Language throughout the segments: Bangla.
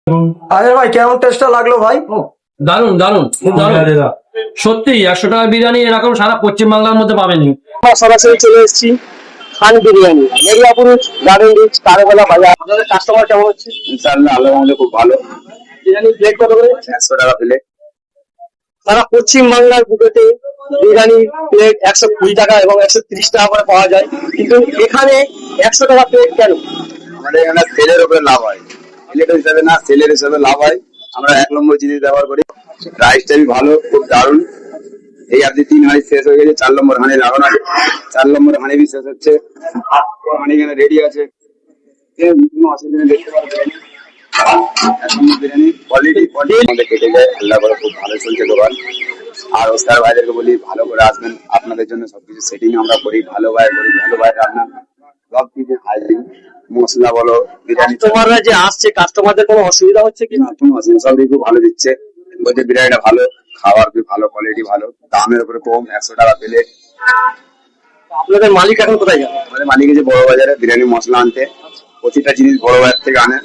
আরে ভাই কেমন টেস্টটা লাগলো ভাই? দারুন দারুন খুব দারুন। সত্যি 100 টাকা বিরিয়ানি এরকম সারা পশ্চিমবাংলার মধ্যে পাবেনি। সরাসরি চলে এসেছি খান বিরিয়ানি, মেরিয়াপুর গার্ডেন রিচ, কারোবেলা বাজার। আপনাদের কাস্টমার কেমন হচ্ছে? ইনশাআল্লাহ আল্লাহর রহমতে খুব ভালো। বিরিয়ানি প্লেট কত করে? 100 টাকা প্লেট। সারা পশ্চিমবাংলার বুকেতে বিরিয়ানি প্লেট 120 টাকা এবং 130 টাকা করে পাওয়া যায়, কিন্তু এখানে 100 টাকা প্লেট কেন? আমাদের এখানে সেলের উপরে লাভ হয়, প্লেট হিসাবে না, সেলের হিসাবে লাভ হয়। আমরা 1 নম্বর জিনিস ব্যবহার করি। রাইসটা ভালো, খুব দারুণ। এই আপনি 3 হাঁড়ি শেষ হয়ে গেছে, 4 নম্বর হাঁড়ি লাগানো আছে। 4 নম্বর হাঁড়ি শেষ হচ্ছে, হাঁড়ি এখানে রেডি আছে। কোনো অসুবিধা নেই, দেখতে পারবেন। 1 নম্বর বিরিয়ানি কোয়ালিটি আমাদের কেটে যায়, আল্লাহ করে খুব ভালো চলছে দোকান। আর ওস্তাদ ভাইদেরকে বলি ভালো করে আসবেন, আপনাদের জন্য সবকিছু সেটিং আমরা করি, ভালো ভাই করি, ভালো ভাই রান্না সব কিছু হাইজিন, মশলা বলো, বিরিয়ানি। কাস্টমাররা যে আসছে, কাস্টমারদের কোনো অসুবিধা হচ্ছে কি? কোনো অসুবিধা, সব খুব ভালো দিচ্ছে, বলছে বিরিয়ানিটা ভালো, খাবার ভালো, কোয়ালিটি ভালো, দামের উপরে কম, 100 টাকা প্লেট। আপনাদের মালিক এখন কোথায় যান? আমাদের মালিক যে বড় বাজারে বিরিয়ানি মশলা আনতে, প্রতিটা জিনিস বড় বাজার থেকে আনে,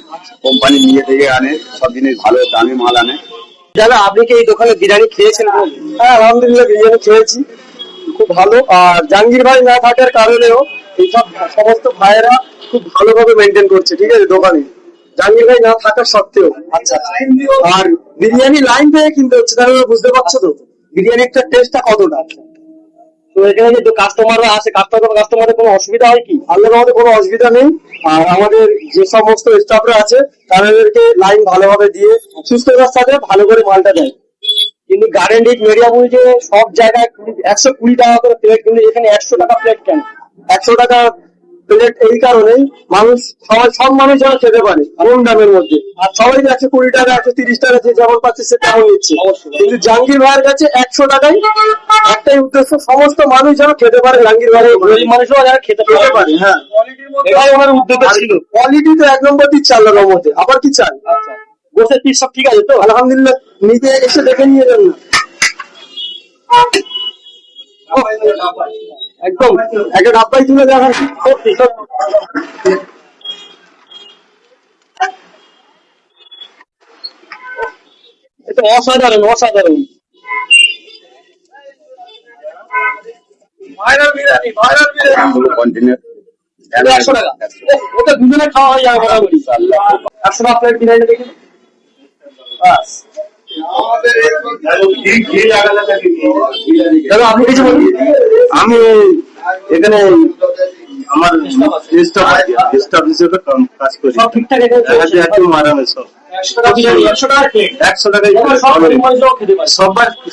কোম্পানি নিজে থেকে আনে, সব জিনিস ভালো দামি মাল আনে। দাদা, আপনি কি এই দোকানে বিরিয়ানি খেয়েছেন? হ্যাঁ, আলহামদুলিল্লাহ বিরিয়ানি খেয়েছি, খুব ভালো। আর জাহাঙ্গীর ভাই না থাকার কারণেও এইসব সমস্ত ভাইয়েরা খুব ভালোভাবে মেনটেন করছে, ঠিক আছে দোকানে, জাহাঙ্গীর ভাই না থাকার সত্ত্বেও। আচ্ছা, আর বিরিয়ানি লাইন থেকে কিনতে হচ্ছে, তাহলে বুঝতে পারছো তো বিরিয়ানি একটা টেস্টটা কতটা। তো এখানে যে কাস্টমাররা আসে, কাস্টমারের কোনো অসুবিধা হয় কি? আল্লাহর রহমতে কোনো অসুবিধা নেই। আর আমাদের যে সমস্ত স্টাফরা আছে তাদেরকে লাইন ভালোভাবে দিয়ে সুস্থতার সাথে ভালো করে মালটা দেয়। কিন্তু গার্ডেন রিচ, মেরিয়াপুর যে সব জায়গায় 120 টাকা করে প্লেট, কিন্তু এখানে 100 টাকা প্লেট কেন? 100 টাকা প্লেট এই কারণেই মানুষ, সব মানুষ যেন খেতে পারে কম দামের মধ্যে। আর সবাই 120 টাকা, 130 টাকা যে যেমন পাচ্ছে সে তেমন নিচ্ছে। কিন্তু জাহাঙ্গীর ভাইয়ের কাছে 100 টাকাই, একটাই উদ্দেশ্য, সমস্ত মানুষ যেন খেতে পারে। জাহাঙ্গীর ভাই গরিব মানুষও যেন খেতে পারে। হ্যাঁ, এটাই আমার উদ্যোগ ছিল। কোয়ালিটি তো 1 নম্বর দিচ্ছে আল্লাহর রহমতে, আবার কি চাই? বসে পিস সব ঠিক আছে তো? আলহামদুলিল্লাহ, নিজে এসে দেখে নিয়ে যান না। একদম একটা ডাব্বাই তুলে দেখান, সত্যি সত্যি। এটা অসাধারণ, অসাধারণ। Viral biryani, viral biryani. Continue 100 টাকা, ওটা দুজনে খাওয়া হয়ে যাবে মোটামুটি। 100 টাকা প্লেট বিরিয়ানি দেখি। বাস, দাদা আপনি কিছু বলুন। আমি এখানে আমার স্টাফ হিসেবে কাজ করি। সব ঠিকঠাক একদম মারানো সব 100 টাকা বিরিয়ানি, 100 টাকা প্লেট। 100 টাকায় খেতে পারে।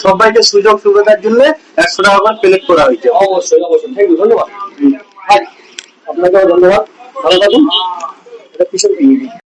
সবাইকে সুযোগ সুবিধার জন্য 100 টাকা করে প্লেট করা হয়েছে। অবশ্যই অবশ্যই, থ্যাংক ইউ, ধন্যবাদ। আপনাকেও ধন্যবাদ, ভালো থাকুন। এটা কিসের